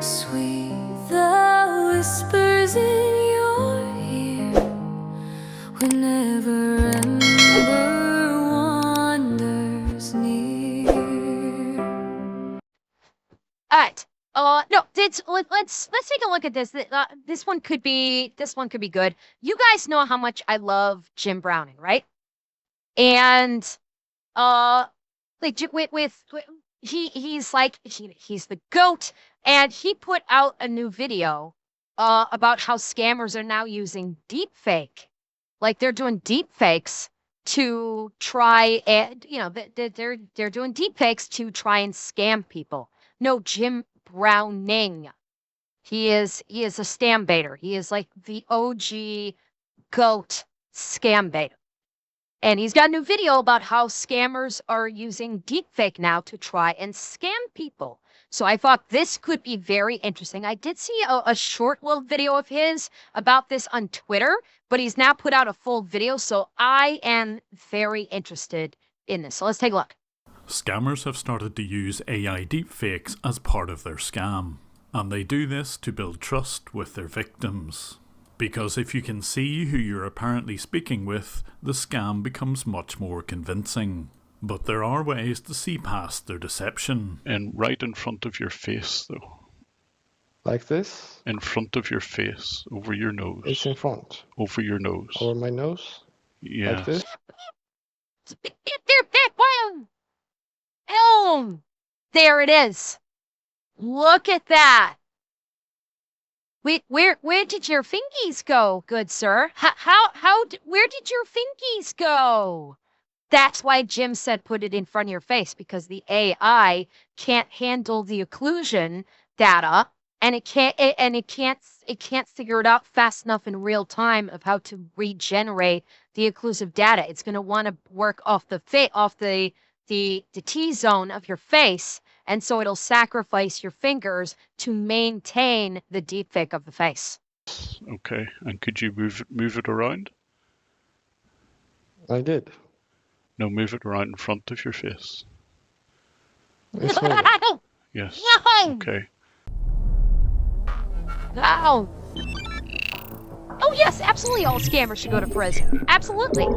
Sweet the whispers in your ear whenever ember wanders near. All right. No, let's take a look at this. This one could be good. You guys know how much I love Jim Browning, right? And uh, like he's the GOAT, and he put out a new video about how scammers are now using deepfake. Like they're doing deepfakes to try and they're doing deepfakes to try and scam people. No, Jim Browning. He is a scam baiter. He is like the OG GOAT scam baiter. And he's got a new video about how scammers are using deepfake now to try and scam people. So I thought this could be very interesting. I did see a short little video of his about this on Twitter, but he's now put out a full video. So I am very interested in this. So let's take a look. Scammers have started to use AI deepfakes as part of their scam. And they do this to build trust with their victims. Because if you can see who you're apparently speaking with, the scam becomes much more convincing. But there are ways to see past their deception. And right in front of your face, though. Like this? In front of your face, over your nose. It's in front. Over your nose. Over my nose? Yes. Like this? There it is. Look at that. Wait, where did your fingies go, good sir? Where did your fingies go? That's why Jim said put it in front of your face, because the AI can't handle the occlusion data, and it can't figure it out fast enough in real time of how to regenerate the occlusive data. It's going to want to work off the T-zone of your face, and so it'll sacrifice your fingers to maintain the deepfake of the face. Okay, and could you move it around? I did. No, move it around in front of your face. It's moving. Yes. No! Okay. No! Oh yes, absolutely all scammers should go to prison. Absolutely.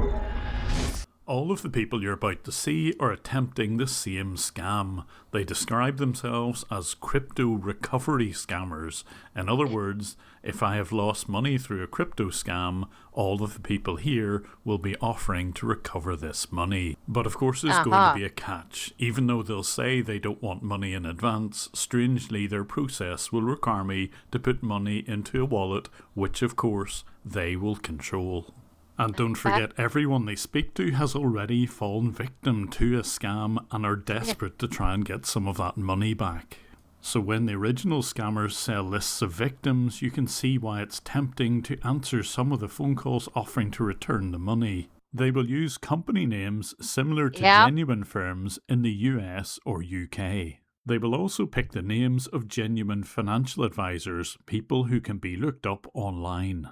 All of the people you're about to see are attempting the same scam. They describe themselves as crypto recovery scammers. In other words, if I have lost money through a crypto scam, all of the people here will be offering to recover this money. But of course there's going to be a catch. Even though they'll say they don't want money in advance, strangely their process will require me to put money into a wallet, which of course they will control. And don't forget, everyone they speak to has already fallen victim to a scam and are desperate to try and get some of that money back. So when the original scammers sell lists of victims, you can see why it's tempting to answer some of the phone calls offering to return the money. They will use company names similar to genuine firms in the US or UK. They will also pick the names of genuine financial advisors, people who can be looked up online.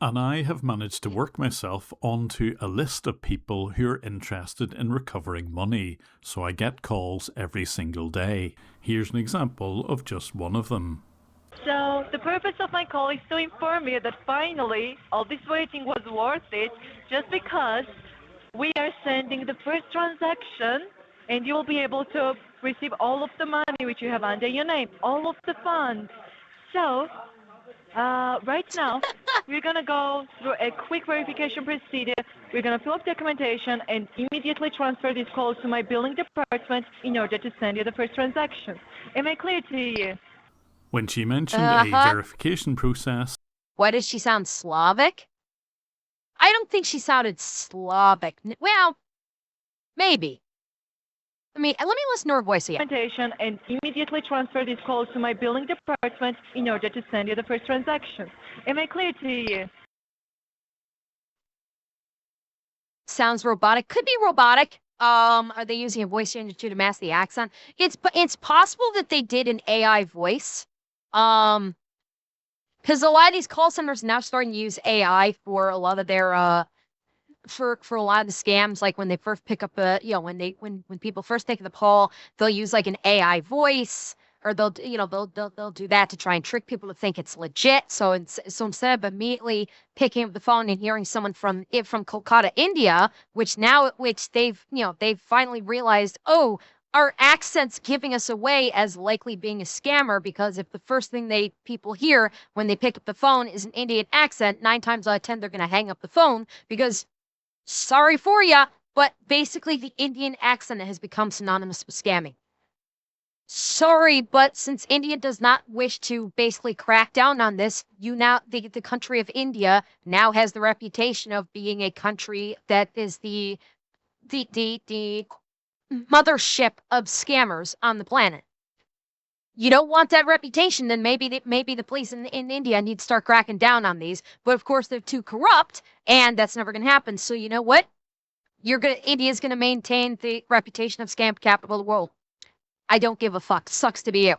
And I have managed to work myself onto a list of people who are interested in recovering money, so I get calls every single day. Here's an example of just one of them. So the purpose of my call is to inform you that finally all this waiting was worth it, just because we are sending the first transaction and you will be able to receive all of the money which you have under your name, all of the funds. So right now, we're going to go through a quick verification procedure. We're going to fill up documentation and immediately transfer this call to my billing department in order to send you the first transaction. Am I clear to you? When she mentioned a verification process... Why does she sound Slavic? I don't think she sounded Slavic. Well, maybe. Let me listen to her voice again. And immediately transfer this call to my billing department in order to send you the first transaction. Am I clear to you? Sounds robotic. Could be robotic. Are they using a voice changer to mask the accent? It's possible that they did an AI voice. Because a lot of these call centers are now starting to use AI for a lot of their for a lot of the scams, like when they first pick up when people first take the call, they'll use like an AI voice or they'll do that to try and trick people to think it's legit. So instead of immediately picking up the phone and hearing someone from Kolkata, India, which they've finally realized, oh, our accent's giving us away as likely being a scammer, because if the first thing people hear when they pick up the phone is an Indian accent, 9 times out of 10 they're going to hang up the phone, because sorry for ya, but basically the Indian accent has become synonymous with scamming. Sorry, but since India does not wish to basically crack down on this, the country of India now has the reputation of being a country that is the mothership of scammers on the planet. You don't want that reputation, then maybe the police in India need to start cracking down on these. But of course, they're too corrupt, and that's never going to happen. So you know what? India's going to maintain the reputation of scam capital of the world. I don't give a fuck. Sucks to be you.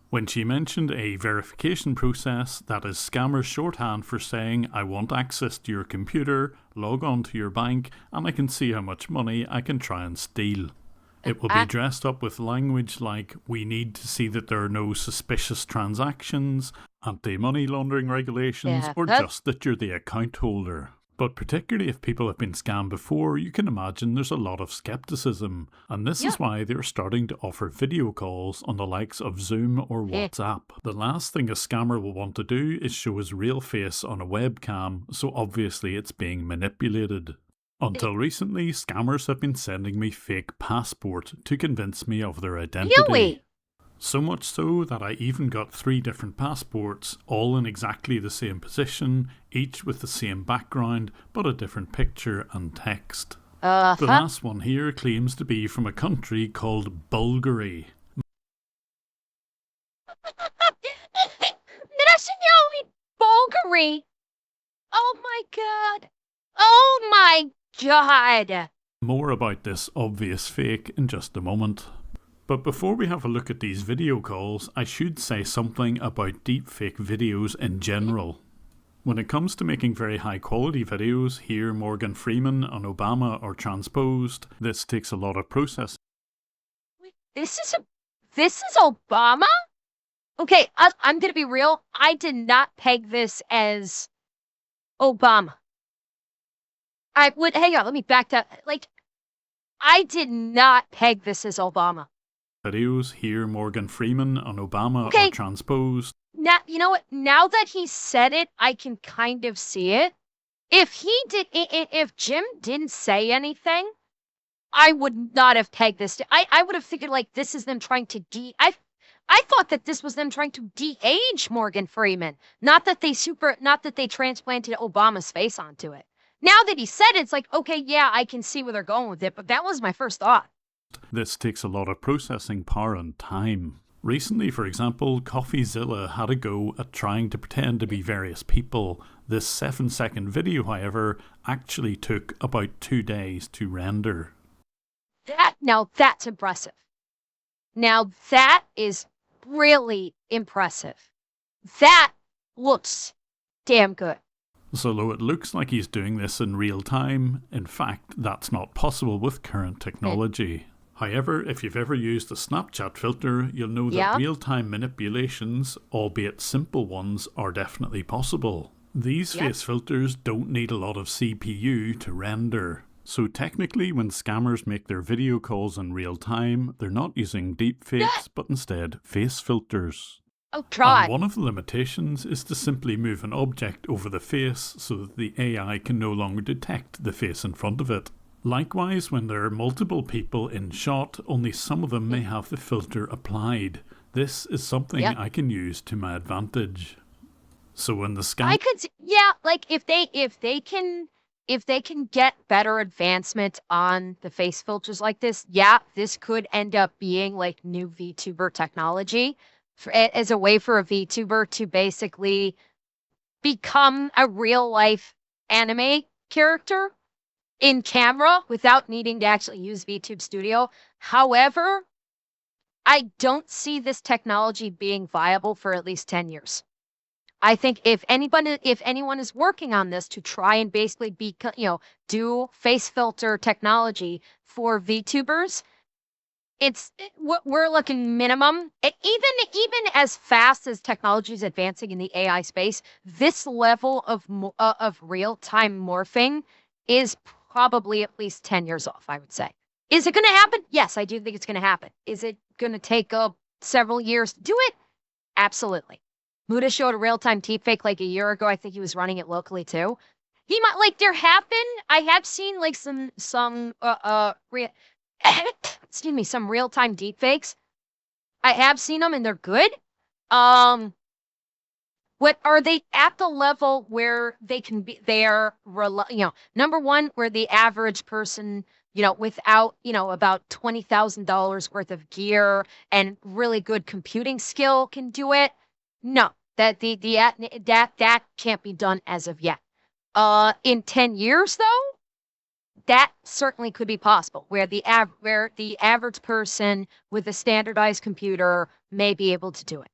When she mentioned a verification process, that is scammers' shorthand for saying, I want access to your computer, log on to your bank, and I can see how much money I can try and steal. It will be dressed up with language like, we need to see that there are no suspicious transactions, anti-money laundering regulations, or just that you're the account holder. But particularly if people have been scammed before, you can imagine there's a lot of skepticism. And this is why they're starting to offer video calls on the likes of Zoom or WhatsApp. The last thing a scammer will want to do is show his real face on a webcam, so obviously it's being manipulated. Until recently, scammers have been sending me fake passport to convince me of their identity. Really? So much so that I even got 3 different passports, all in exactly the same position, each with the same background, but a different picture and text. The last one here claims to be from a country called Bulgari. Bulgari? Oh my god. Oh my god. More about this obvious fake in just a moment. But before we have a look at these video calls, I should say something about deepfake videos in general. When it comes to making very high quality videos, here Morgan Freeman and Obama are transposed. This takes a lot of processing. This is Obama? Okay, I'm gonna be real. I did not peg this as Obama. Hang on, let me back that. I did not peg this as Obama. Videos, here Morgan Freeman and Obama are transposed. Now, you know what? Now that he said it, I can kind of see it. If Jim didn't say anything, I would not have pegged this. I would have figured this is them trying to I thought that this was them trying to de-age Morgan Freeman. Not that they transplanted Obama's face onto it. Now that he said it, it's like, okay, yeah, I can see where they're going with it, but that was my first thought. This takes a lot of processing power and time. Recently, for example, CoffeeZilla had a go at trying to pretend to be various people. This 7-second video, however, actually took about 2 days to render. Now that's impressive. Now that is really impressive. That looks damn good. So though it looks like he's doing this in real time, in fact, that's not possible with current technology. However, if you've ever used the Snapchat filter, you'll know that real-time manipulations, albeit simple ones, are definitely possible. These face filters don't need a lot of CPU to render. So technically, when scammers make their video calls in real time, they're not using deepfakes, but instead face filters. Oh, God. And one of the limitations is to simply move an object over the face so that the AI can no longer detect the face in front of it. Likewise, when there are multiple people in shot, only some of them may have the filter applied. This is something I can use to my advantage. So when the scam... if they can get better advancement on the face filters like this, this could end up being new VTuber technology as a way for a VTuber to basically become a real life anime character in camera without needing to actually use VTube Studio. However, I don't see this technology being viable for at least 10 years. I think if anyone is working on this to try and basically do face filter technology for VTubers, we're looking minimum. Even as fast as technology is advancing in the AI space, this level of real-time morphing is probably at least 10 years off, I would say. Is it going to happen? Yes, I do think it's going to happen. Is it going to take several years to do it? Absolutely. Muda showed a real-time deepfake like a year ago. I think he was running it locally too. He might I have seen like some excuse me, some real-time deepfakes. I have seen them and they're good. What are they at the level where they can be? Number one, where the average person, without about $20,000 worth of gear and really good computing skill can do it. No, that can't be done as of yet. In 10 years though, that certainly could be possible, where the average person with a standardized computer may be able to do it.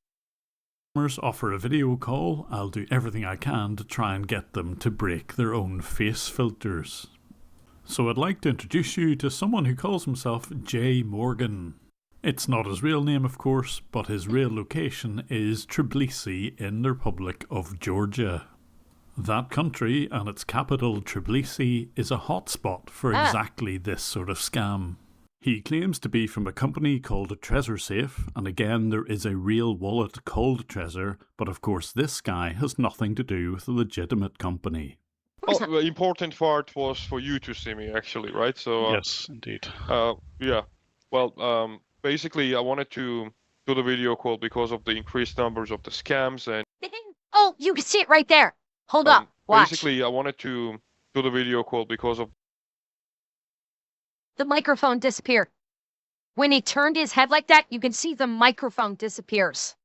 Customers offer a video call. I'll do everything I can to try and get them to break their own face filters. So I'd like to introduce you to someone who calls himself Jay Morgan. It's not his real name, of course, but his real location is Tbilisi in the Republic of Georgia. That country and its capital, Tbilisi, is a hotspot for exactly this sort of scam. He claims to be from a company called TreasurSafe, and again there is a real wallet called Trezor, but of course this guy has nothing to do with a legitimate company. Oh, the important part was for you to see me, actually, right? So Yes, indeed. yeah. Well, basically, I wanted to do the video call because of the increased numbers of the scams and. Oh, you can see it right there. Hold up. Watch. Basically, I wanted to do the video call because of. The microphone disappeared. When he turned his head like that, you can see the microphone disappears.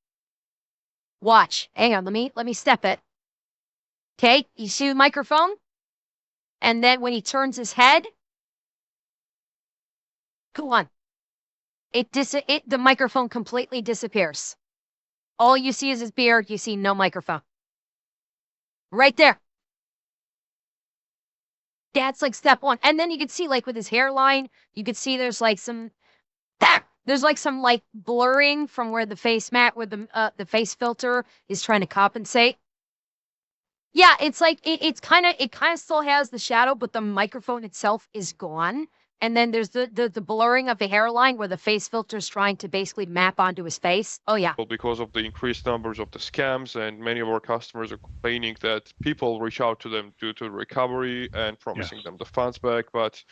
Watch. Hang on, let me step it. Okay, you see the microphone? And then when he turns his head, go on. The microphone completely disappears. All you see is his beard, you see no microphone. Right there. That's like step one. And then you can see like with his hairline, you can see there's like some like blurring from where the face the face filter is trying to compensate. Yeah, it's like it kind of still has the shadow, but the microphone itself is gone. And then there's the blurring of the hairline where the face filter is trying to basically map onto his face. Oh yeah. Well, because of the increased numbers of the scams, and many of our customers are complaining that people reach out to them due to recovery and promising them the funds back. But,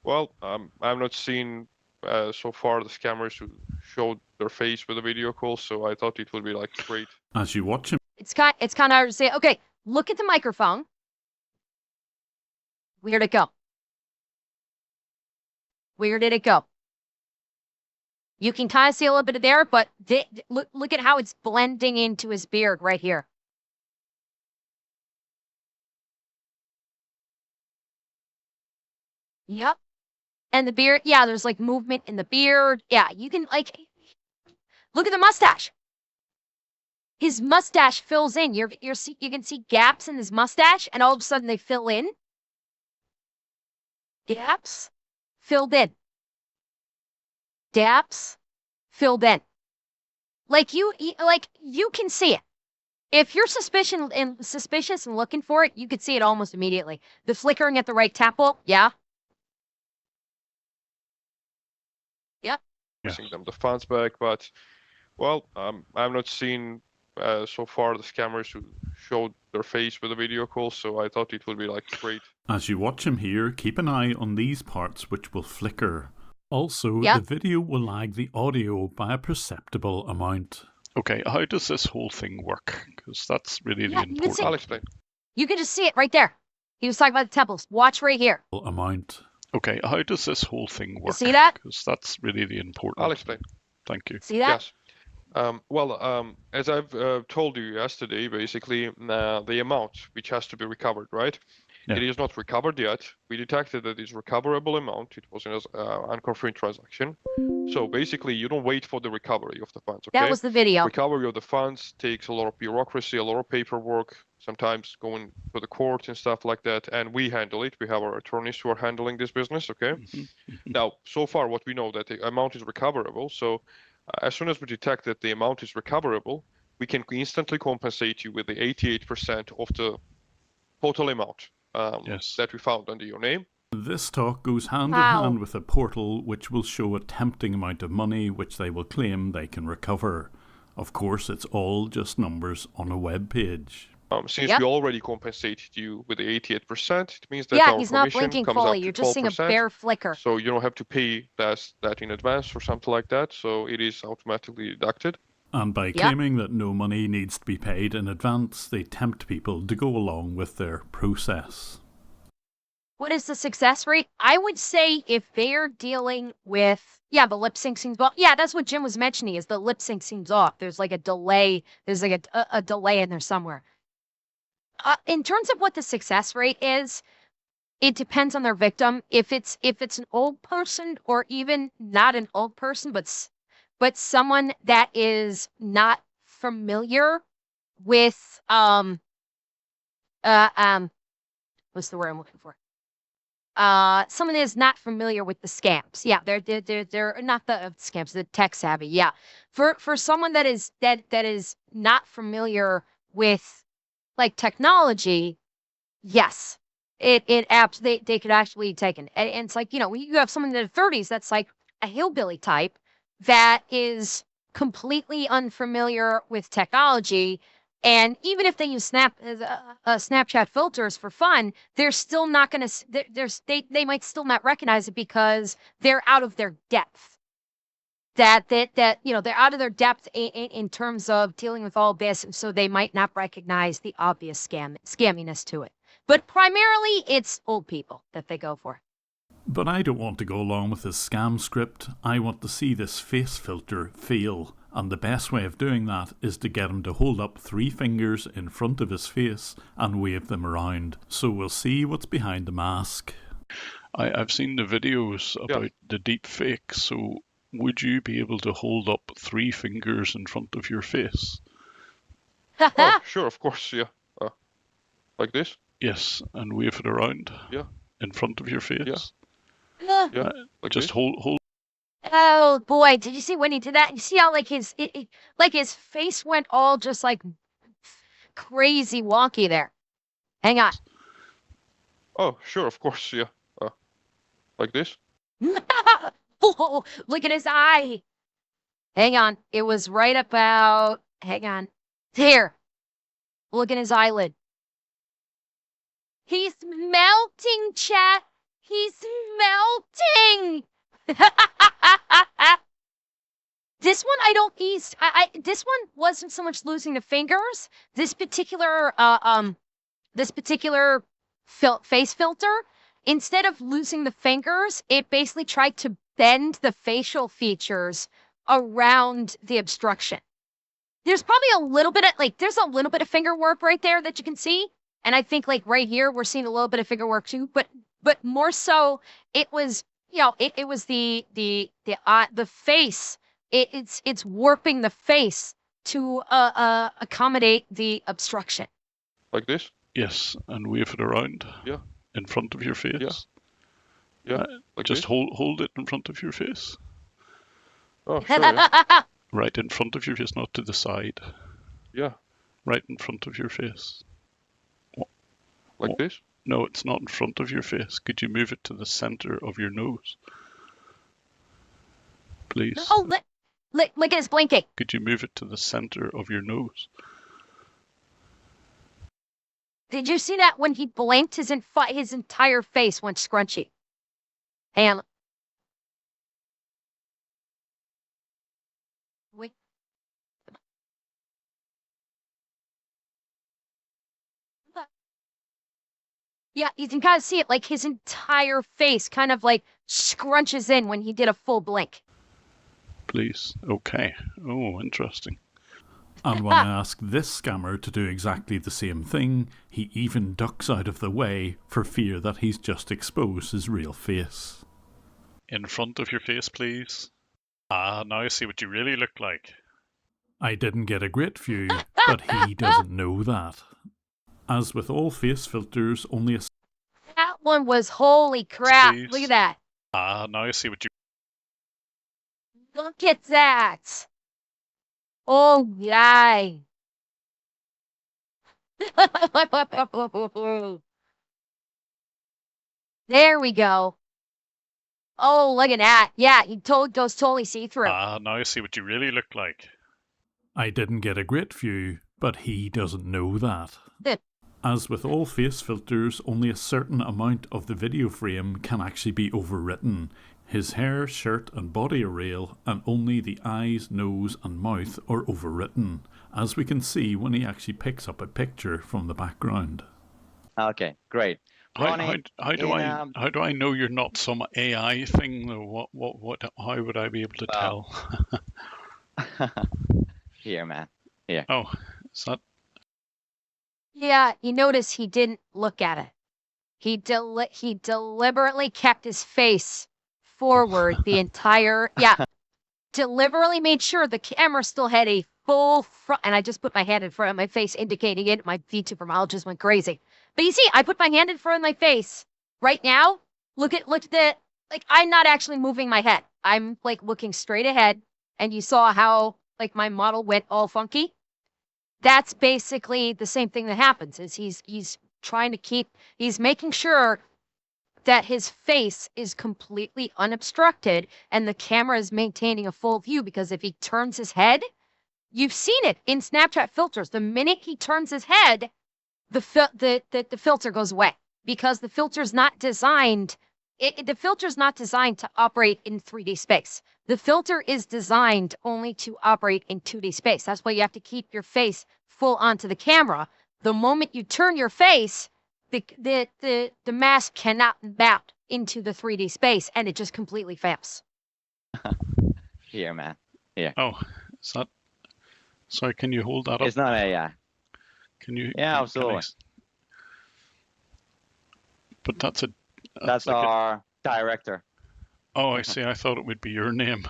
well, I've not seen so far the scammers who showed their face with a video call, so I thought it would be like great. As you watch him, it's kind of hard to say. Okay, look at the microphone. Where'd it go? Where did it go? You can kind of see a little bit of there, but look at how it's blending into his beard right here. Yep. And the beard, yeah, there's like movement in the beard. Yeah, you can like, look at the mustache. His mustache fills in. You can see gaps in his mustache, and all of a sudden they fill in. Gaps. Filled in. Gaps filled in. Like you can see it. If you're suspicious and looking for it, you could see it almost immediately. The flickering at the right temple, yeah. Yep. Promising them the funds back, but, well, I've not seen so far the scammers who showed their face with a video call, so I thought it would be like great. As you watch him here, keep an eye on these parts which will flicker. Also, the video will lag the audio by a perceptible amount. Okay, how does this whole thing work? Because that's really the important. I'll explain. You can just see it right there. He was talking about the temples. Watch right here. Amount. Okay, how does this whole thing work? You see that? Because that's really the important. I'll explain. Thank you. See that? Yes. As I've told you yesterday, basically, the amount which has to be recovered, right? It is not recovered yet. We detected that it's recoverable amount. It was an unconfirmed transaction. So basically, you don't wait for the recovery of the funds. Okay? That was the video. Recovery of the funds takes a lot of bureaucracy, a lot of paperwork, sometimes going to the court and stuff like that. And we handle it. We have our attorneys who are handling this business. Okay. Now, so far, what we know that the amount is recoverable. So as soon as we detect that the amount is recoverable, we can instantly compensate you with the 88% of the total amount that we found under your name. This talk goes hand in Wow. hand with a portal which will show a tempting amount of money which they will claim they can recover. Of course, it's all just numbers on a web page. Since Yep. we already compensated you with the 88%, it means that Yeah, our he's not commission blinking comes fully. up You're to just seeing a 12%. bare flicker. So you don't have to pay that in advance or something like that. So it is automatically deducted. And by claiming that no money needs to be paid in advance, they tempt people to go along with their process. What is the success rate? I would say if they're dealing with, the lip sync seems off. Yeah, that's what Jim was mentioning, is the lip sync seems off. There's like a delay. There's like a delay in there somewhere. In terms of what the success rate is, it depends on their victim. If it's an old person, or even not an old person, but someone that is not familiar with what's the word I'm looking for? Someone that is not familiar with the scams. Yeah, they're not the scams, the tech savvy. Yeah, for someone that is not familiar with like technology, yes, they could actually take it. And it's like, when you have someone in their 30s that's like a hillbilly type that is completely unfamiliar with technology. And even if they use Snapchat filters for fun, they're still not going to. They might still not recognize it because they're out of their depth. They're out of their depth in terms of dealing with all this, so they might not recognize the obvious scamminess to it. But primarily, it's old people that they go for. But I don't want to go along with this scam script. I want to see this face filter fail. And the best way of doing that is to get him to hold up 3 fingers in front of his face and wave them around. So we'll see what's behind the mask. I've seen the videos about the deep fake, so would you be able to hold up 3 fingers in front of your face? Oh, sure, of course, yeah. Like this? Yes, and wave it around? Yeah. In front of your face? Yeah. Yeah. Like Just this? hold. Oh boy, did you see when he did that? You see how like his face went all just like crazy wonky there. Hang on. Oh, sure, of course, yeah. Like this? Oh, look at his eye. Hang on. It was right about, hang on. There. Look at his eyelid. He's melting, chat. He's melting. This one I don't ease. This one wasn't so much losing the fingers. This particular face filter, instead of losing the fingers, it basically tried to bend the facial features around the obstruction. There's probably a little bit of finger work right there that you can see, and I think like right here we're seeing a little bit of finger work too. But more so, it was it was the face. It's warping the face to accommodate the obstruction. Like this? Yes, and wave it around. Yeah. In front of your face. Yeah. Like Just this? hold it in front of your face. Oh, sure, yeah. Right in front of your face, not to the side. Yeah. Right in front of your face. Like this? No, it's not in front of your face. Could you move it to the center of your nose? Please. Oh, look at his blinking. Could you move it to the center of your nose? Did you see that when he blinked, his entire face went scrunchy? Hang on. Wait. Yeah, you can kind of see it, like his entire face kind of like scrunches in when he did a full blink. Please. Okay. Oh, interesting. And when I ask this scammer to do exactly the same thing, he even ducks out of the way for fear that he's just exposed his real face. In front of your face, please. Ah, now I see what you really look like. I didn't get a great view, but he doesn't know that. As with all face filters, only a That one was holy crap. Please. Look at that. Ah, now I see what you... Look at that. Oh, yay. There we go. Oh, look at that. Yeah, he goes totally see-through. Ah, now I see what you really look like. I didn't get a great view, but he doesn't know that. As with all face filters, only a certain amount of the video frame can actually be overwritten. His hair, shirt and body are real, and only the eyes, nose and mouth are overwritten, as we can see when he actually picks up a picture from the background. Okay, great. Ronnie, How do I know you're not some AI thing though? How would I be able to tell? Here, man. Oh, is that... Yeah, you notice he didn't look at it. He deliberately kept his face forward the entire... Yeah, deliberately made sure the camera still had a full front... And I just put my hand in front of my face, indicating it. My VTubermologist just went crazy. But you see, I put my hand in front of my face. Right now, look at the... Like, I'm not actually moving my head. I'm, like, looking straight ahead. And you saw how, like, my model went all funky. That's basically the same thing that happens, is he's trying to keep... He's making sure that his face is completely unobstructed and the camera is maintaining a full view, because if he turns his head... You've seen it in Snapchat filters. The minute he turns his head... the filter goes away, because the filter's not designed. The filter's not designed to operate in 3D space. The filter is designed only to operate in 2D space. That's why you have to keep your face full onto the camera. The moment you turn your face, the mask cannot mount into the 3D space, and it just completely fails. Here, man. Here. Oh, is that... Sorry, can you hold that up? It's not AI. Can you... Yeah, absolutely. But that's That's like our director. Oh, I see. I thought it would be your name.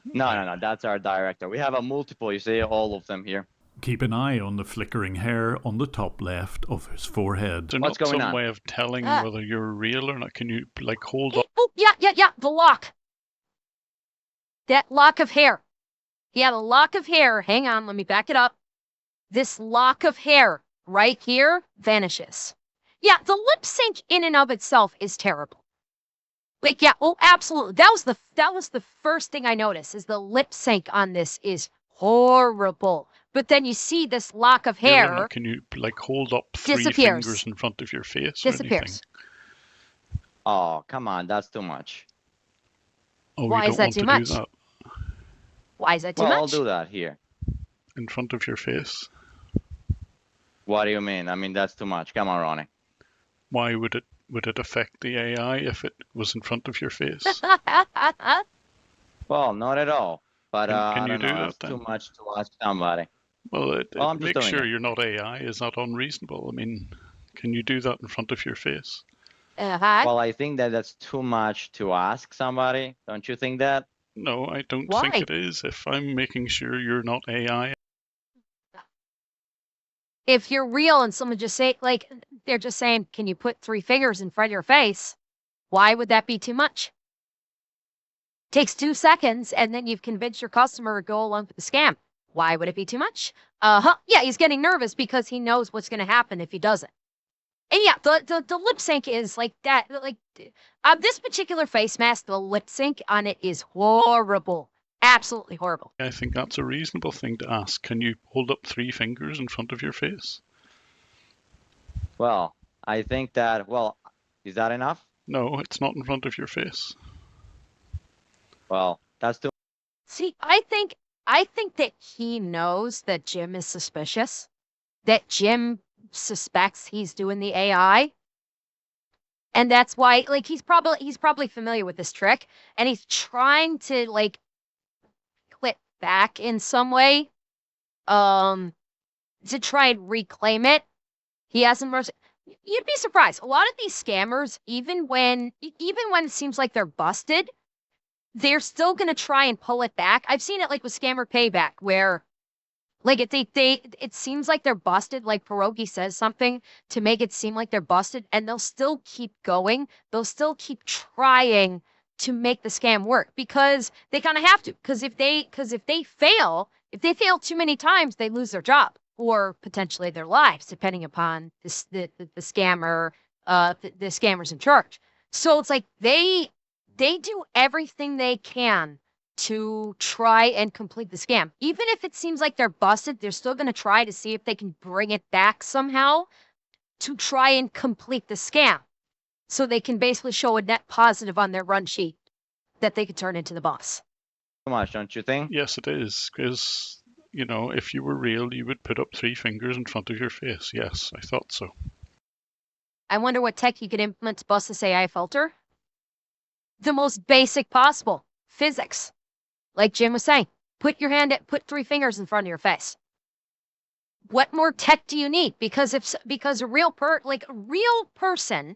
No. That's our director. We have a multiple. You see all of them here. Keep an eye on the flickering hair on the top left of his forehead. There's What's not going some on? way of telling whether you're real or not. Can you, like, hold up? Oh, yeah. The lock. That lock of hair. Yeah, the lock of hair. Hang on, let me back it up. This lock of hair right here vanishes. Yeah, the lip sync in and of itself is terrible. Like, yeah, oh, absolutely. That was the first thing I noticed, is the lip sync on this is horrible. But then you see this lock of hair. Yeah, can you, like, hold up three disappears. fingers in front of your face? Disappears. Oh, come on. That's too much. Oh, Why you is don't that want too to much? do that Why is that too Well, I'll much? do that here. in front of your face. What do you mean? I mean, that's too much. Come on, Ronnie. Why would it affect the AI if it was in front of your face? Well, not at all. But Can I you don't do know. that It's then? too much to ask somebody. Well, Well, I'm just make doing sure it. you're not AI. Is that unreasonable? I mean, can you do that in front of your face? Well, I think that that's too much to ask somebody. Don't you think that? No, I don't Why? think it is. If I'm making sure you're not AI, If you're real and someone just say, like, they're just saying, can you put 3 fingers in front of your face? Why would that be too much? Takes 2 seconds, and then you've convinced your customer to go along with the scam. Why would it be too much? Yeah, he's getting nervous because he knows what's going to happen if he doesn't. And yeah, the lip sync is like that. Like, this particular face mask, the lip sync on it is horrible. Absolutely horrible. I think that's a reasonable thing to ask. Can you hold up 3 fingers in front of your face? Well, I think that, well, is that enough? No, it's not in front of your face. Well, that's too See, I think that he knows that Jim is suspicious, that Jim suspects he's doing the AI. And that's why, like, he's probably familiar with this trick, and he's trying to, like, clip back in some way to try and reclaim it. He hasn't. You'd be surprised. A lot of these scammers, even when it seems like they're busted, they're still gonna try and pull it back. I've seen it like with Scammer Payback, where like it seems like they're busted. Like Pierogi says something to make it seem like they're busted, and they'll still keep going. They'll still keep trying to make the scam work because they kind of have to. Because if they fail too many times, they lose their job or potentially their lives, depending upon the scammer, the scammers in charge. So it's like they do everything they can to try and complete the scam. Even if it seems like they're busted, they're still going to try to see if they can bring it back somehow to try and complete the scam. So they can basically show a net positive on their run sheet that they could turn into the boss. So much, don't you think? Yes, it is. Because, you know, if you were real, you would put up 3 fingers in front of your face. Yes, I thought so. I wonder what tech you could implement to bust this AI filter. The most basic possible. Physics. Like Jim was saying, put 3 fingers in front of your face. What more tech do you need? Because a real person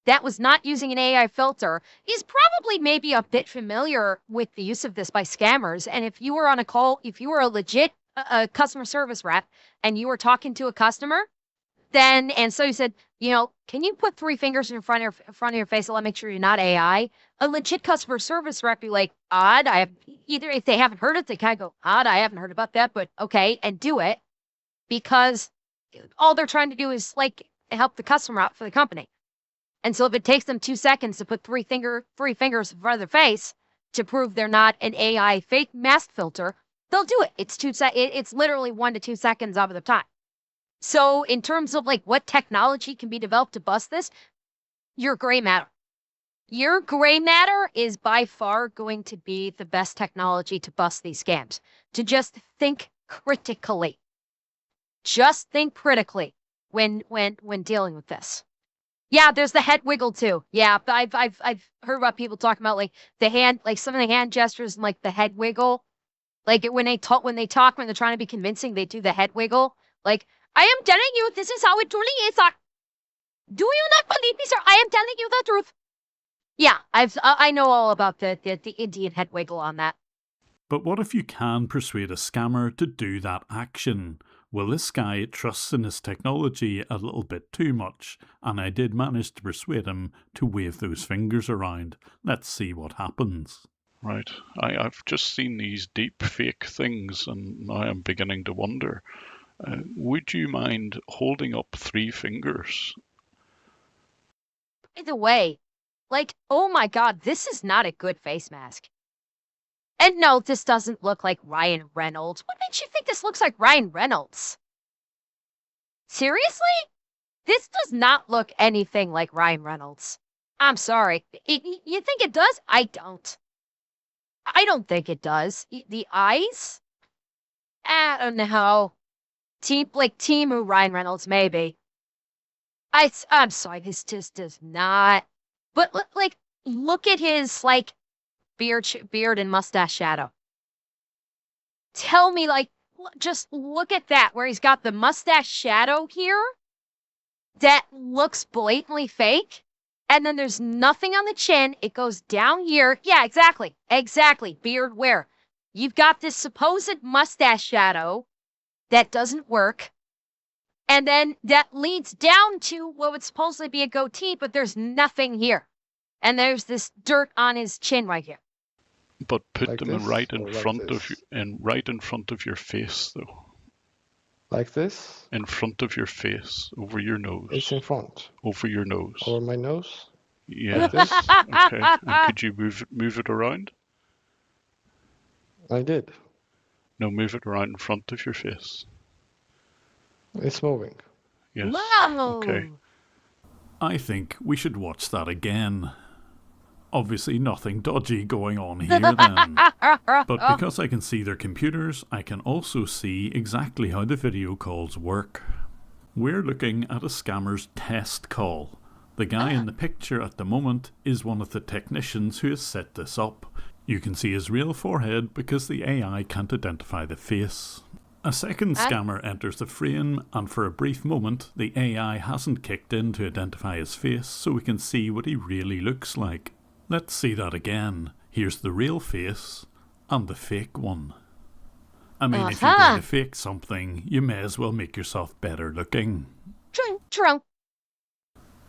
that was not using an AI filter is probably maybe a bit familiar with the use of this by scammers. And if you were on a call, if you were a legit customer service rep and you were talking to a customer, and so you said, you know, can you put 3 fingers in front of your face? I'll make sure you're not AI. A legit customer service rep be like, odd. Either if they haven't heard it, they kind of go, odd. I haven't heard about that, but okay, and do it because all they're trying to do is like help the customer out for the company. And so if it takes them 2 seconds to put 3 fingers in front of their face to prove they're not an AI fake mask filter, they'll do it. It's literally 1 to 2 seconds of the time. So in terms of like what technology can be developed to bust this, your gray matter. Your gray matter is by far going to be the best technology to bust these scams. To just think critically. Just think critically when dealing with this. Yeah, there's the head wiggle too. Yeah, but I've heard about people talking about like the hand, like some of the hand gestures and like the head wiggle. Like when they're trying to be convincing, they do the head wiggle. Like, I am telling you, this is how it truly is, sir. Do you not believe me, sir? I am telling you the truth. Yeah, I know all about the Indian head wiggle on that. But what if you can persuade a scammer to do that action? Well, this guy trusts in his technology a little bit too much, and I did manage to persuade him to wave those fingers around. Let's see what happens. Right. I've just seen these deep fake things, and now I'm beginning to wonder. Would you mind holding up 3 fingers? By the way, like, oh my god, this is not a good face mask. And no, this doesn't look like Ryan Reynolds. What makes you think this looks like Ryan Reynolds? Seriously? This does not look anything like Ryan Reynolds. I'm sorry. You think it does? I don't. I don't think it does. The eyes? I don't know. Team Ryan Reynolds, maybe. I'm sorry, this just does not. But like, look at his like beard and mustache shadow. Tell me, like, just look at that, where he's got the mustache shadow here that looks blatantly fake. And then there's nothing on the chin. It goes down here. Yeah, exactly. Beard where? You've got this supposed mustache shadow that doesn't work. And then that leads down to what would supposedly be a goatee, but there's nothing here. And there's this dirt on his chin right here. But put Like them this, right in or like front this? of you, and right in front of your face, though. Like this? In front of your face, over your nose. It's in front. Over your nose. Over my nose? Yeah. Like this? Okay. And could you move it around? I did. No, move it around in front of your face. It's moving. Yes. Whoa! Okay. I think we should watch that again. Obviously nothing dodgy going on here then. But because I can see their computers, I can also see exactly how the video calls work. We're looking at a scammer's test call. The guy in the picture at the moment is one of the technicians who has set this up. You can see his real forehead because the AI can't identify the face. A second And- scammer enters the frame, and for a brief moment, the AI hasn't kicked in to identify his face, so we can see what he really looks like. Let's see that again. Here's the real face, and the fake one. I mean, if you're Uh-huh. going to fake something, you may as well make yourself better looking. True.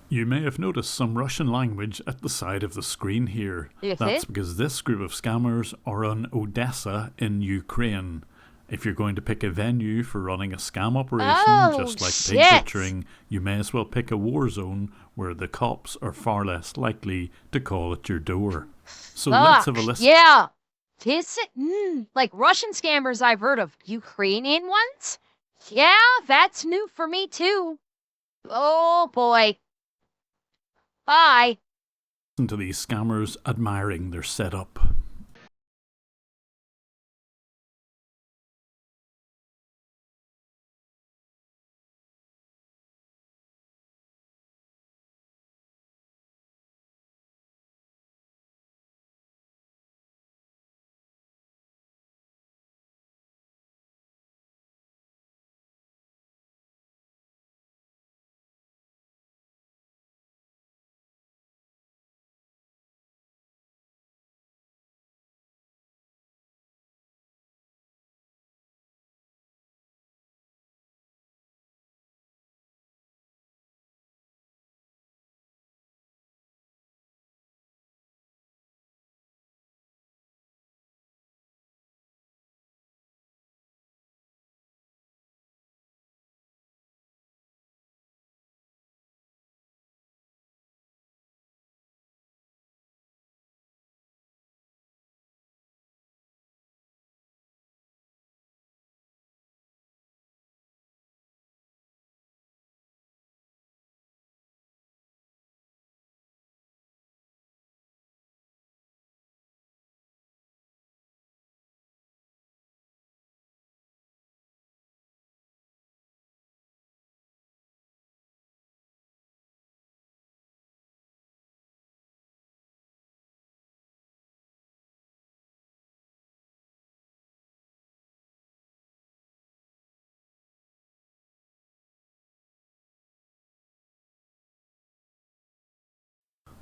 You may have noticed some Russian language at the side of the screen here. Yes, That's eh? because this group of scammers are in Odessa in Ukraine. If you're going to pick a venue for running a scam operation, Oh, just like shit. pig butchering, you may as well pick a war zone where the cops are far less likely to call at your door. So let's have a Fuck, listen. yeah. Like Russian scammers I've heard of. Ukrainian ones? Yeah, that's new for me too. Oh boy. Bye. Listen to these scammers admiring their setup.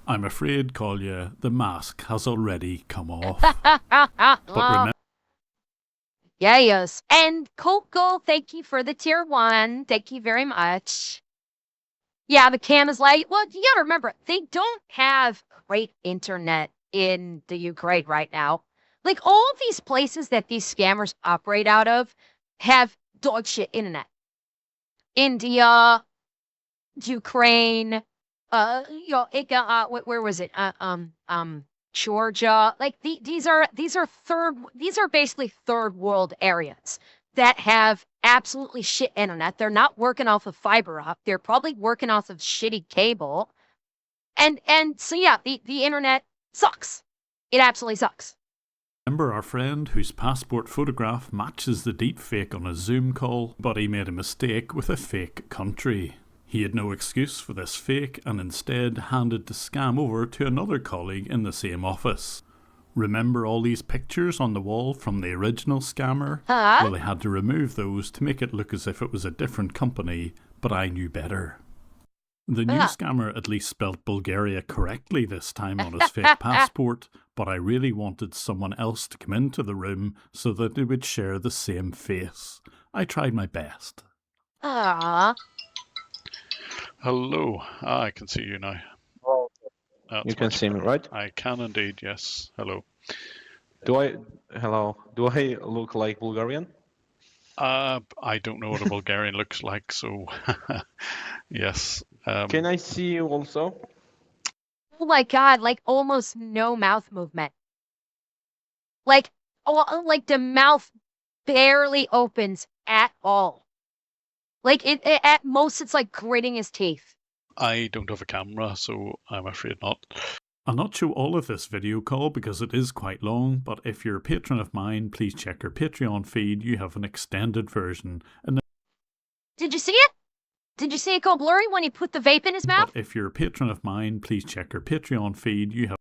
I'm afraid, Kolya, the mask has already come off. But remember, Yes. And Coco, thank you for the tier 1. Thank you very much. Yeah, the cam is like, well, you gotta remember, they don't have great internet in the Ukraine right now. Like, all of these places that these scammers operate out of have dog shit internet. India, Ukraine, where was it? Georgia. Like these are basically third world areas that have absolutely shit internet. They're not working off of fiber up. They're probably working off of shitty cable. And so yeah, the internet sucks. It absolutely sucks. remember our friend whose passport photograph matches the deepfake on a Zoom call, but he made a mistake with a fake country. He had no excuse for this fake and instead handed the scam over to another colleague in the same office. Remember all these pictures on the wall from the original scammer? Huh? Well, they had to remove those to make it look as if it was a different company, but I knew better. The new scammer at least spelt Bulgaria correctly this time on his fake passport, but I really wanted someone else to come into the room so that they would share the same face. I tried my best. Ah. Hello. I can see you now. Oh, That's you can much see me, better. right? I can indeed, yes. Hello. Hello. Do I look like Bulgarian? I don't know what a Bulgarian looks like, so yes. Can I see you also? Oh my god, like almost no mouth movement. Like the mouth barely opens at all. Like it at most it's like gritting his teeth. I don't have a camera, so I'm afraid not. I'll not show all of this video call because it is quite long, but if you're a patron of mine, please check our Patreon feed. You have an extended version. And Did you see it? Did you see it go blurry when he put the vape in his mouth? But if you're a patron of mine, please check our Patreon feed. You have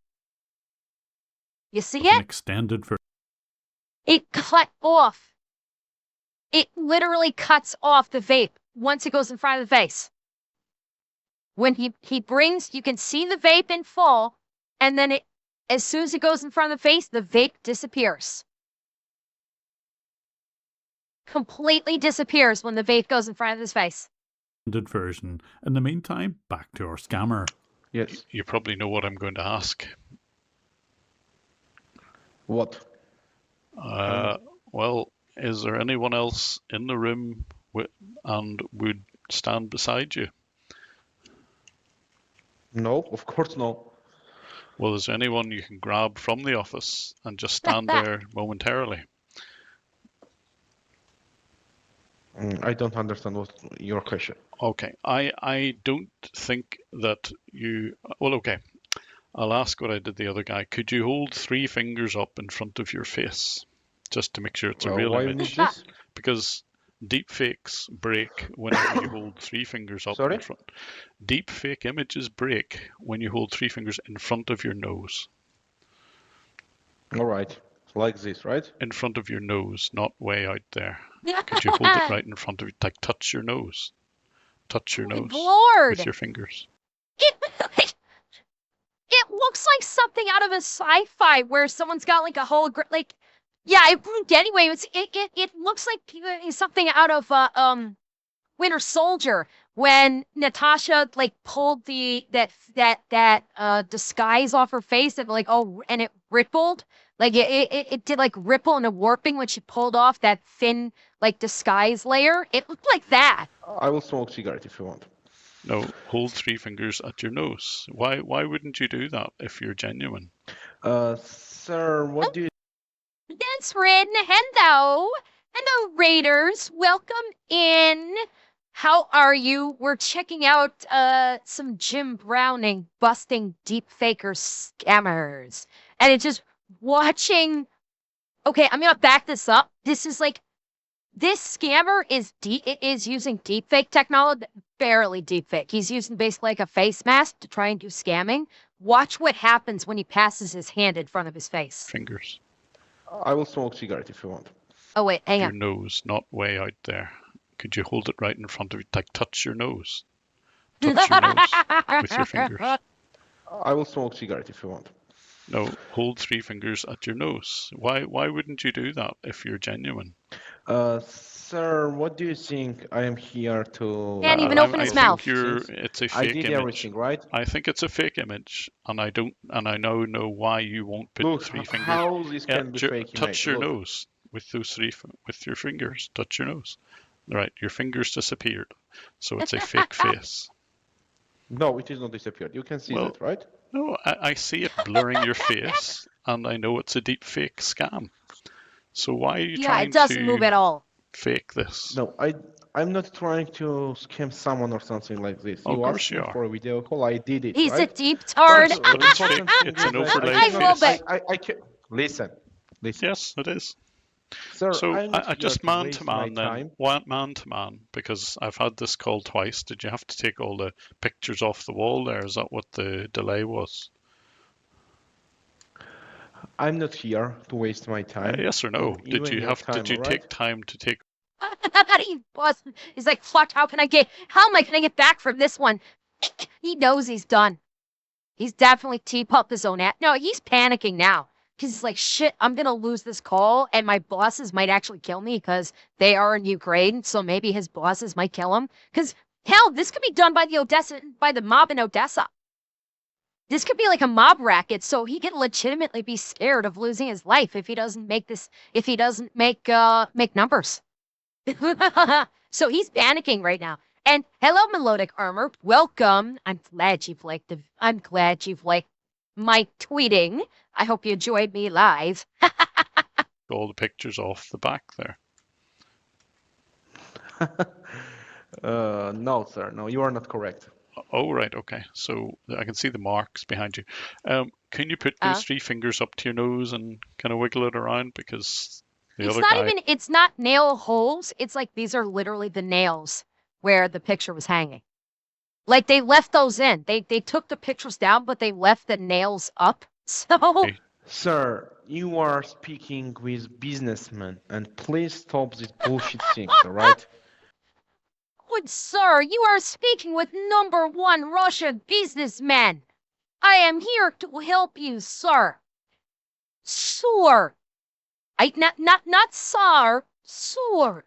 You see an it? extended version. It cut off. it literally cuts off the vape once it goes in front of the face. When he brings, you can see the vape in full, and then as soon as it goes in front of the face, the vape disappears. Completely disappears when the vape goes in front of his face. Version. In the meantime, back to our scammer. Yes. You probably know what I'm going to ask. What? Well, is there anyone else in the room and would stand beside you? No, of course no. Well, is there anyone you can grab from the office and just stand there momentarily? I don't understand what your question. Okay, I don't think that you... Well, okay. I'll ask what I did the other guy. Could you hold 3 fingers up in front of your face? Just to make sure it's a real Why you image. need this? Because deepfakes break whenever you hold 3 fingers up Sorry? in front. Deepfake images break when you hold 3 fingers in front of your nose. All right. Like this, right? In front of your nose, not way out there. Could you hold it right in front of you? Like touch your nose. Touch your nose Lord! with your fingers. It looks like something out of a sci-fi where someone's got like a hologram. Anyway, it looks like something out of Winter Soldier when Natasha like pulled that disguise off her face and and it rippled. Like it did like ripple and a warping when she pulled off that thin like disguise layer. It looked like that. I will smoke cigarette if you want. No, hold 3 fingers at your nose. Why wouldn't you do that if you're genuine? Sir, what do you... That's Red. Hello. Hello, Raiders. Welcome in. How are you? We're checking out some Jim Browning busting deep faker scammers. And it's just watching. Okay, I'm gonna back this up. This scammer is using deepfake technology, barely deepfake. He's using basically like a face mask to try and do scamming. Watch what happens when he passes his hand in front of his face. Fingers. I will smoke cigarette if you want. Oh wait, hang Your on. nose, not way out there. Could you hold it right in front of you? Like touch your nose. Touch your nose with your fingers. I will smoke cigarette if you want. No, hold 3 fingers at your nose. Why wouldn't you do that if you're genuine? Sir, what do you think I am here to... Can't even open his mouth. It's a I fake did image. everything, right? I think it's a fake image, and I now know why you won't put Look, 3 fingers. how this can be fake touch image. your Look. nose with those with your fingers. Touch your nose. Right, your fingers disappeared, so it's a fake face. No, it is not disappeared. You can see Well, that, right? No, I see it blurring your face, and I know it's a deep fake scam. So why are you Yeah, trying it doesn't to move at all. fake this? No, I'm not trying to scam someone or something like this. Of You course asked you me are. for a video call. I did it, He's right? a deep tard. But it's fake. important thing It's an is that overlay I will, face. but- I can... Listen. Yes, it is. Sir, So I'm not I here just to man waste to my man then. time. Man to man, because I've had this call twice. Did you have to take all the pictures off the wall there? Is that what the delay was? I'm not here to waste my time. Yes or no? Even Did you your have? time, Did you alright? take time to take? He's like, fuck, how am I gonna get back from this one? He knows he's done. He's definitely T-pumped his own ass. No, he's panicking now. Because he's like, shit, I'm gonna lose this call, and my bosses might actually kill me because they are in Ukraine, so maybe his bosses might kill him. Because, hell, this could be done by the mob in Odessa. This could be like a mob racket, so he could legitimately be scared of losing his life if he doesn't make numbers. So he's panicking right now. And hello, Melodic Armor. Welcome. I'm glad you've liked my tweeting. I hope you enjoyed me live. all the pictures off the back there? No, sir. No, you are not correct. Oh, right. Okay. So I can see the marks behind you. Can you put those 3 fingers up to your nose and kind of wiggle it around? Because the other guy... It's not nail holes. It's like these are literally the nails where the picture was hanging. Like they left those in. They took the pictures down, but they left the nails up. So... Sir, you are speaking with businessmen, and please stop this bullshit thing, all right? Good sir, you are speaking with #1 Russian businessman. I am here to help you, sir. Sir. Not sir. Sir.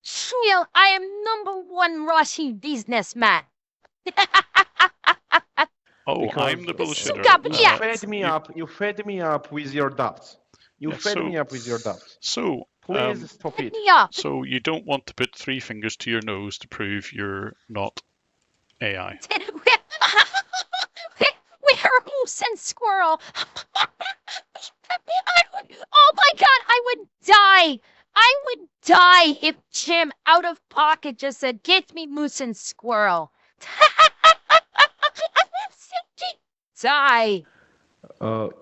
Sure, I am #1 Russian businessman. Oh, Because I'm the bullshitter. Stop, You yeah. fed me up with your doubts. You Yeah, fed so- me up with your doubts. So, Please stop Hit it. me up. so you don't want to put 3 fingers to your nose to prove you're not AI. Where moose and squirrel? Oh my god, I would die. I would die if Jim out of pocket just said, "Get me moose and squirrel." Die.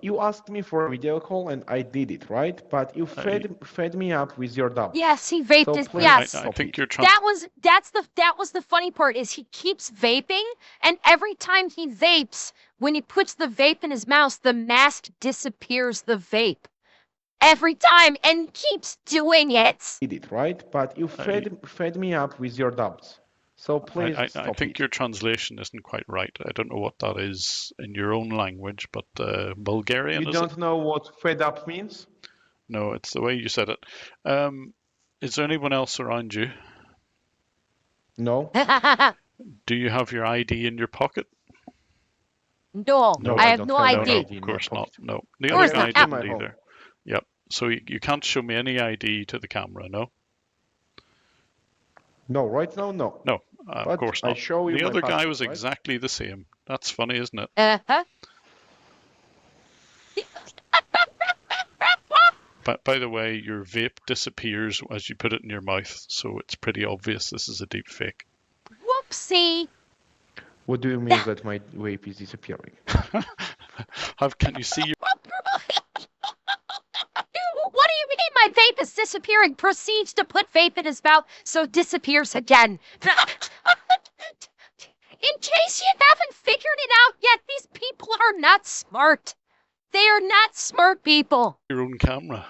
You asked me for a video call, and I did it, right? But you fed me up with your doubts. Yes, he vaped So his. please- Yes. I Stop think it. you're trying. That was the funny part is he keeps vaping, and every time he vapes, when he puts the vape in his mouth, the mask disappears the vape. Every time, and keeps doing it. Did it, right? But you fed me up with your doubts. So please I stop think it. your translation isn't quite right. I don't know what that is in your own language, but Bulgarian, You is it? don't know what fed up means? No, it's the way you said it. Is there anyone else around you? No. Do you have your ID in your pocket? No, No, I I have don't no have No, ID. no, ID in of my course not. pocket. No, the Of course other guy not. At my didn't home. either. Yep. So you can't show me any ID to the camera, no? No, right now, no. No, of But course I not. show you The my other guy passport, was right? exactly the same. That's funny, isn't it? Uh-huh. But by the way, your vape disappears as you put it in your mouth, so it's pretty obvious this is a deep fake. Whoopsie. What do you mean that my vape is disappearing? Can you see your What do you mean my vape is disappearing? Proceeds to put vape in his mouth, so disappears again. In case you haven't figured it out yet, these people are not smart. They are not smart people. own camera?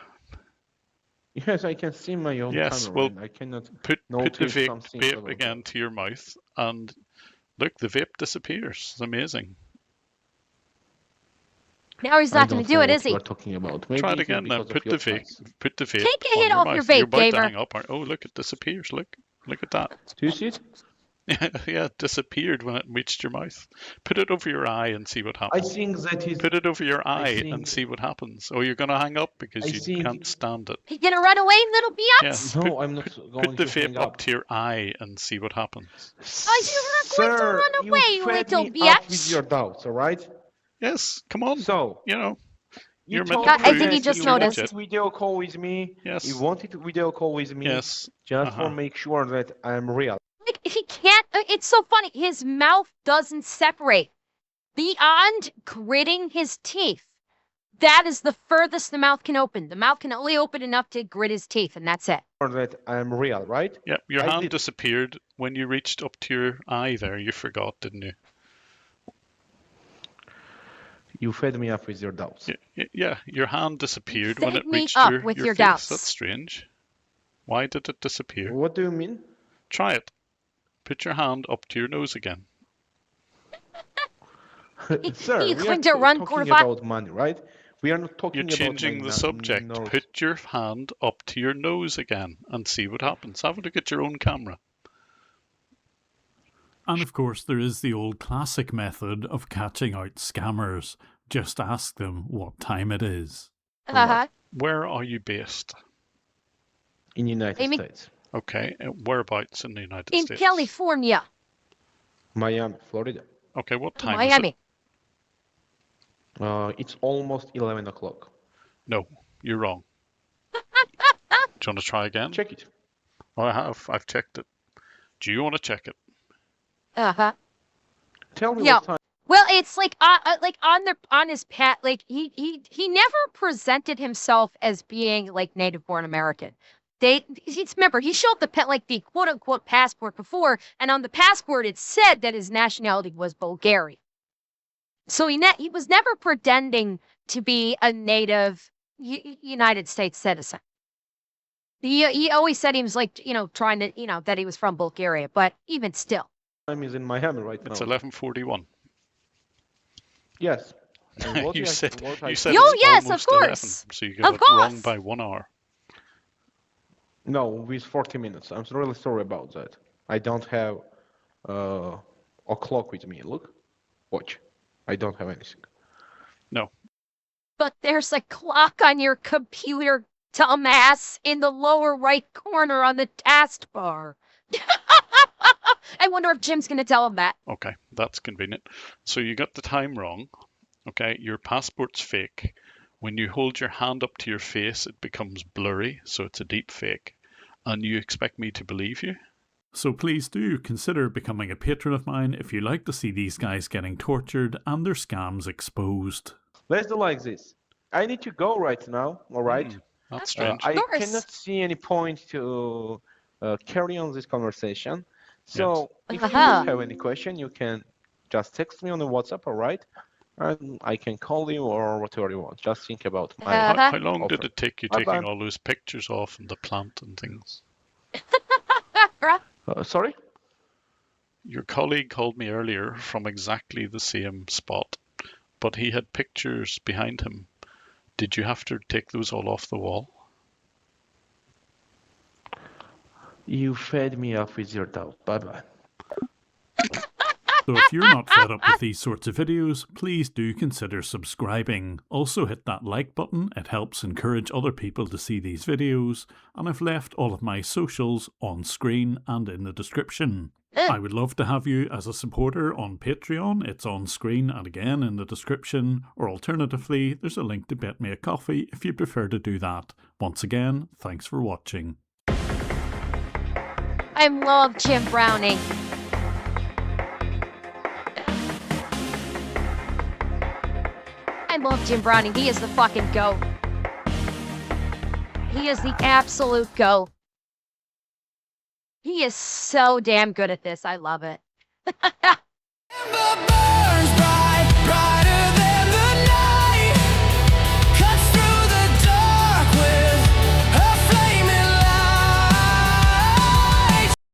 Yes, I can see my own Yes, camera, well, and I cannot Put the notice vape, something vape about again to your mouth, and look, the vape disappears. It's amazing. Now he's I not going don't to do know it, what is he? you are talking about. Maybe Try it it is again then. because of your size. Put the vape. Take a on hit your off mouth. your You're vape, about to gamer. hang up. Oh, look, it disappears. Look at that. Do you see it? Yeah, it disappeared when it reached your mouth. Put it over your eye and see what I happens. think that is. Put it over your eye think- and see what happens. Oh, you're gonna hang up because I you think- can't stand it. You gonna run away, little biatch? Yes. No, I'm not going Put the to hang vape up up. to your eye and see what happens. Oh, you're not going to Sir, run away, you fed little me up with biatch. your doubts, all right? Yes, come on. So, You know, you you're meant told to I me think prove he that just you noticed. wanted video call with me. Yes. You wanted video call with me Yes. just Uh-huh. for make sure that I'm real. Like, he can't. It's so funny. His mouth doesn't separate. Beyond gritting his teeth, that is the furthest the mouth can open. The mouth can only open enough to grit his teeth, and that's it. Or that I'm real, right? Yep, your I hand did. disappeared when you reached up to your eye there. You forgot, didn't you? You fed me up with your doubts. Yeah, your hand disappeared when fed it me reached up your, with your your face. doubts. That's strange. Why did it disappear? What do you mean? Try it. Put your hand up to your nose again. Sir, he we are going to run, talking Corvat. about money, right? We are not talking You're about changing my the subject. nose. Put your hand up to your nose again and see what happens. Have a look at your own camera. And of course, there is the old classic method of catching out scammers. Just ask them what time it is. Uh-huh. Where are you based? In United Amy- States. Okay, whereabouts in the United In States? California. Miami, Florida. Okay, what time Miami. is it? It's almost 11 o'clock. No, you're wrong. Do you want to try again? Check it. Oh, I have. I've checked it. Do you want to check it? Uh-huh. Tell me Yeah. what time. Well, it's like on his pat, like he never presented himself as being like native born American. Remember, he showed the quote unquote passport before, and on the passport it said that his nationality was Bulgarian. So he was never pretending to be a native United States citizen. He always said he was like, trying to, that he was from Bulgaria, but even still. Time is in Miami right It's now. 11:41. Yes. And what You I- said what I- you said Oh, it's yes, of almost course. 11, so you got Of it wrong course. by 1 hour. No, with 40 minutes. I'm really sorry about that. I don't have a clock with me. Look, watch. I don't have anything. No. But there's a clock on your computer, dumbass, in the lower right corner on the taskbar. I wonder if Jim's going to tell him that. Okay, that's convenient. So you got the time wrong. Okay, your passport's fake. When you hold your hand up to your face, it becomes blurry, so it's a deep fake. And you expect me to believe you? So please do consider becoming a patron of mine if you like to see these guys getting tortured and their scams exposed. Let's do like this. I need to go right now, all right? That's strange. I course. cannot see any point to carry on this conversation. So if you Uh-huh. have any question, you can just text me on the WhatsApp, all right? And I can call you or whatever you want. Just think about my Uh-huh. How long did offer. it take you Bye-bye. taking all those pictures off and the plant and things? Sorry? Your colleague called me earlier from exactly the same spot, but he had pictures behind him. Did you have to take those all off the wall? You fed me up with your doubt. Bye-bye. So if you're not fed up with these sorts of videos, please do consider subscribing. Also hit that like button, it helps encourage other people to see these videos, and I've left all of my socials on screen and in the description. I would love to have you as a supporter on Patreon. It's on screen and again in the description, or alternatively, there's a link to Bet Me a Coffee if you prefer to do that. Once again, thanks for watching. I love Jim Browning. I love Jim Browning. He is the fucking GOAT. He is the absolute GOAT. He is so damn good at this. I love it. Ember burns